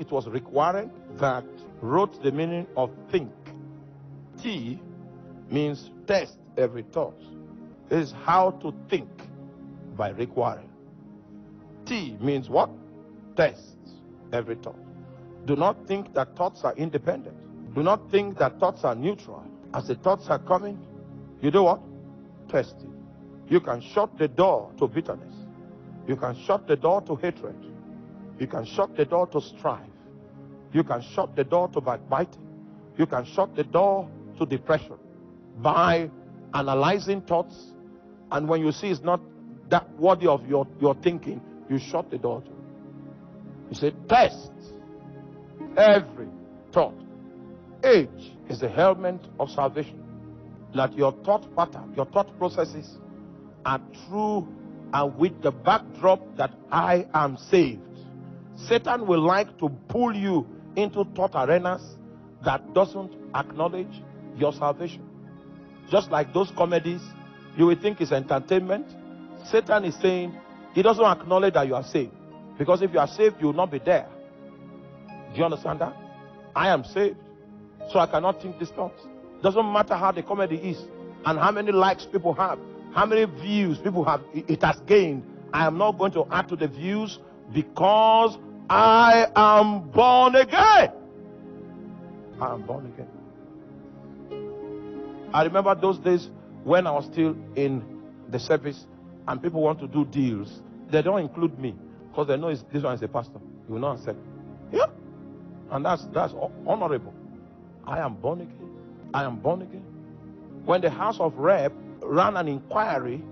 it was requiring that wrote the meaning of think. T means test every thought. It is how to think by requiring. T means what? Test every thought. Do not think that thoughts are independent. Do not think that thoughts are neutral. As the thoughts are coming, you do what? Test it. You can shut the door to bitterness. You can shut the door to hatred. You can shut the door to strife. You can shut the door to backbiting. You can shut the door to depression by analyzing thoughts. And when you see it's not that worthy of your thinking, you shut the door to it. You say, test every thought. H is the helmet of salvation. That your thought pattern, your thought processes are true and with the backdrop that I am saved. Satan will like to pull you into thought arenas that doesn't acknowledge your salvation. Just like those comedies you will think is entertainment. Satan is saying he doesn't acknowledge that you are saved. Because if you are saved, you will not be there. Do you understand that? I am saved, so I cannot think these thoughts. Doesn't matter how the comedy is and how many likes people have, how many views people have, it has gained. I am not going to add to the views because I am born again. I am born again. I remember those days when I was still in the service and people want to do deals. They don't include me because they know this one is a pastor. You will not accept. Yeah. And that's honorable. I am born again. I am born again. When the House of Rep ran an inquiry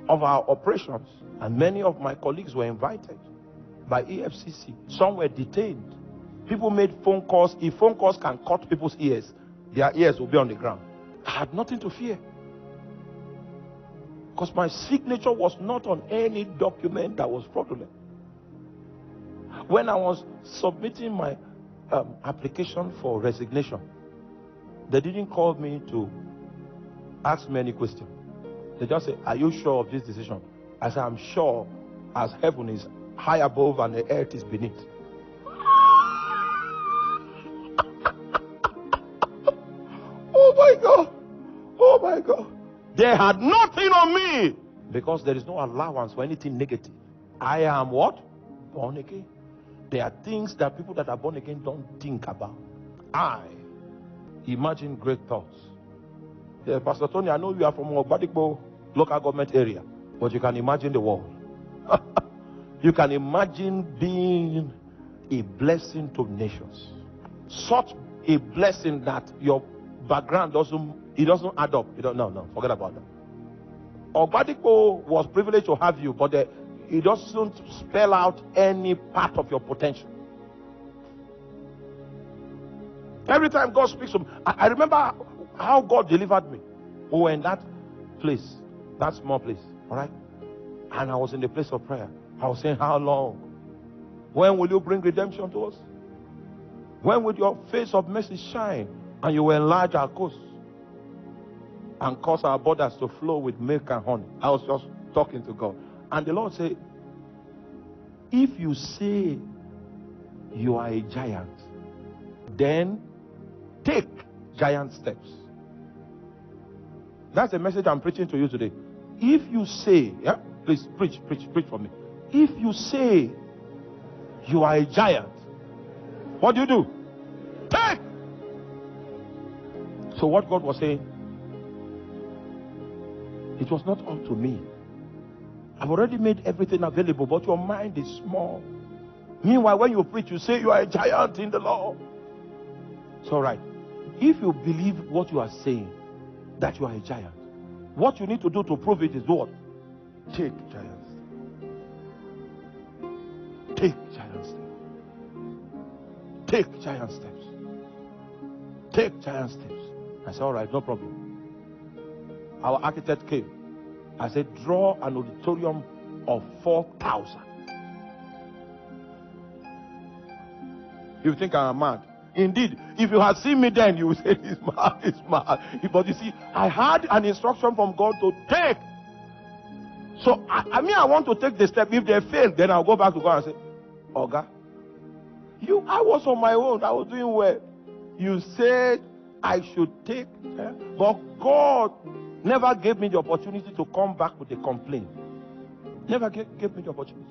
of our operations, and many of my colleagues were invited by EFCC, some were detained. People made phone calls. If phone calls can cut people's ears, their ears will be on the ground. I had nothing to fear. Because my signature was not on any document that was fraudulent. When I was submitting my application for resignation, they didn't call me to ask me any question. They just said, are you sure of this decision? I said, I'm sure, as heaven is high above and the earth is beneath. Oh my God. Oh my God. They had nothing on me because there is no allowance for anything negative. I am what? Born again. There are things that people that are born again don't think about. I imagine great thoughts. Yeah, Pastor Tony, I know you are from Ogbadikbo local government area, but you can imagine the world. You can imagine being a blessing to nations. Such a blessing that your background doesn't add up. No, forget about that. Ogbadikbo was privileged to have you, but it doesn't spell out any part of your potential. Every time God speaks to me, I remember how God delivered me. We were in that place, that small place, all right? And I was in the place of prayer. I was saying, how long? When will you bring redemption to us? When will your face of mercy shine and you will enlarge our coast and cause our borders to flow with milk and honey? I was just talking to God. And the Lord said, if you say you are a giant, then take giant steps. That's the message I'm preaching to you today. If you say, yeah, please preach for me. If you say you are a giant, what do? Take! So what God was saying, it was not up to me. I've already made everything available, but your mind is small. Meanwhile, when you preach, you say you are a giant in the Lord. It's all right. If you believe what you are saying, that you are a giant, what you need to do to prove it is what? Take giants. Take giant steps. Take giant steps. Take giant steps. I said, all right, no problem. Our architect came. I said, draw an auditorium of 4,000. You think I am mad? Indeed, if you had seen me then, you would say, he's mad. But you see, I had an instruction from God to take. So, I want to take the step. If they fail, then I'll go back to God and say, Oga, I was on my own. I was doing well. You said I should take, but God never gave me the opportunity to come back with a complaint. Never gave me the opportunity.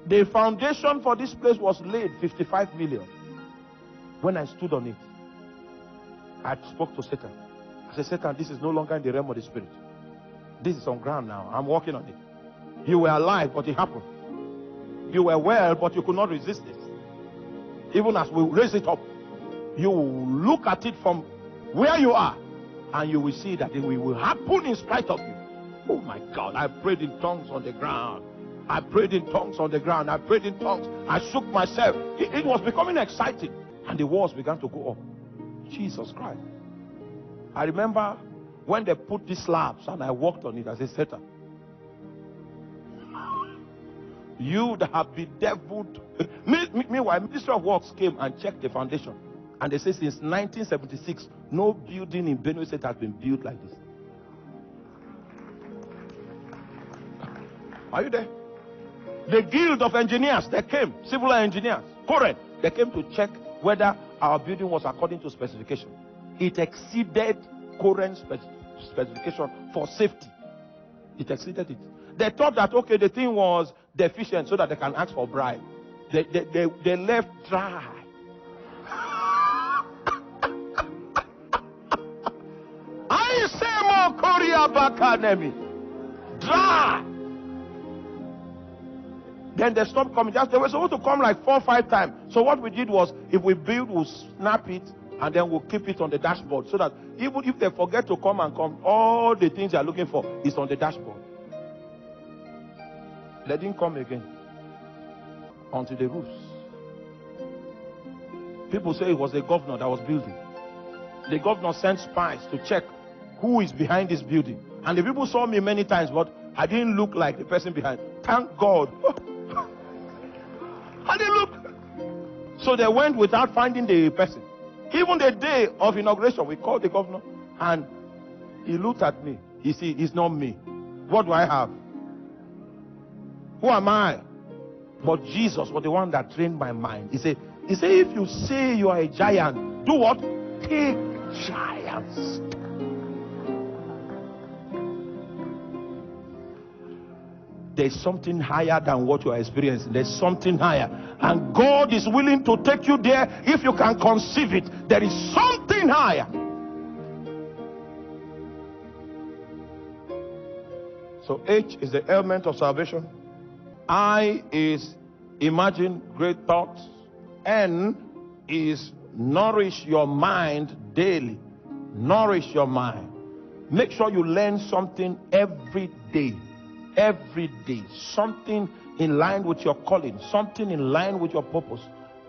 The foundation for this place was laid 55 million. When I stood on it, I spoke to Satan. I said, Satan, this is no longer in the realm of the spirit. This is on ground now. I'm working on it. You were alive, but it happened. You were well, but you could not resist it. Even as we raise it up, you will look at it from where you are, and you will see that it will happen in spite of you. Oh my God, I prayed in tongues on the ground. I prayed in tongues on the ground. I prayed in tongues. I shook myself. It was becoming exciting, and the walls began to go up. Jesus Christ. I remember when they put these slabs and I walked on it, I said, Satan, you that have bedeviled. Meanwhile, Ministry of Works came and checked the foundation, and they say since 1976 no building in Benue State has been built like this. Are you there? The Guild of Engineers, they came, civil engineers, correct, they came to check whether our building was according to specification. It exceeded current specification for safety. It exceeded it. They thought that, okay, the thing was deficient so that they can ask for bribe. They left dry. I say more Korea Bakanemi. Dry. Then they stopped coming. They were supposed to come like 4 or 5 times. So what we did was, if we build, we'll snap it and then we'll keep it on the dashboard, so that even if they forget to come, all the things they are looking for is on the dashboard. They didn't come again onto the roofs. People say it was the governor that was building. The governor sent spies to check who is behind this building. And the people saw me many times, but I didn't look like the person behind. Thank God. I didn't look. So they went without finding the person. Even the day of inauguration, we called the governor and he looked at me. He said, it's not me. What do I have? Who am I? But Jesus was the one that trained my mind. He said, if you say you are a giant, do what? Take giants. There's something higher than what you are experiencing. There's something higher. And God is willing to take you there if you can conceive it. There is something higher. So H is the element of salvation. I is imagine great thoughts. N is nourish your mind daily. Nourish your mind. Make sure you learn something every day. Every day. Something in line with your calling. Something in line with your purpose.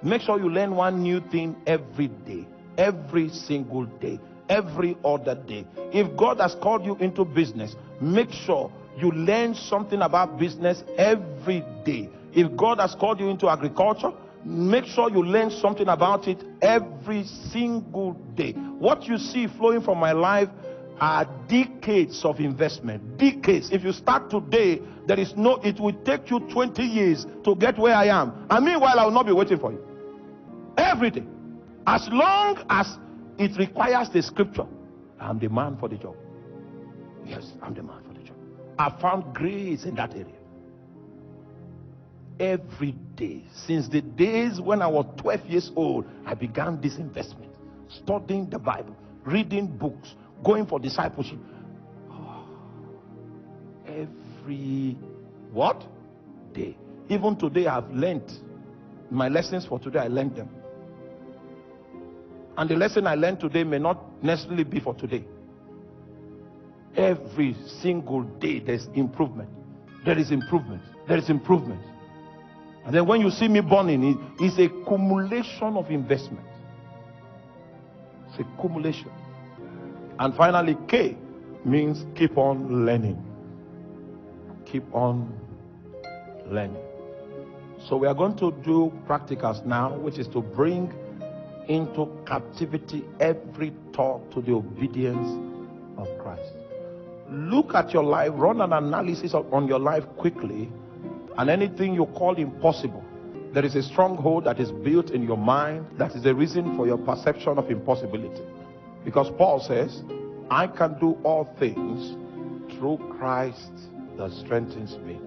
Make sure you learn one new thing every day. Every single day. Every other day. If God has called you into business, make sure you learn something about business every day. If God has called you into agriculture, make sure you learn something about it every single day. What you see flowing from my life are decades of investment. Decades. If you start today, it will take you 20 years to get where I am. And meanwhile, I will not be waiting for you. Every day. As long as it requires the scripture, I'm the man for the job. Yes, I'm the man for the job. I found grace in that area. Every day. Since the days when I was 12 years old, I began this investment. Studying the Bible, reading books, going for discipleship. Every what? Day. Even today I've learned my lessons for today. I learned them. And the lesson I learned today may not necessarily be for today. Every single day there's improvement. There is improvement. There is improvement. And then when you see me burning, it's a accumulation of investment. It's a accumulation. And finally, K means keep on learning. Keep on learning. So we are going to do practicals now, which is to bring into captivity every thought to the obedience of Christ. Look at your life, run an analysis on your life quickly, and anything you call impossible, There is a stronghold that is built in your mind that is the reason for your perception of impossibility. Because Paul says, I can do all things through Christ that strengthens me.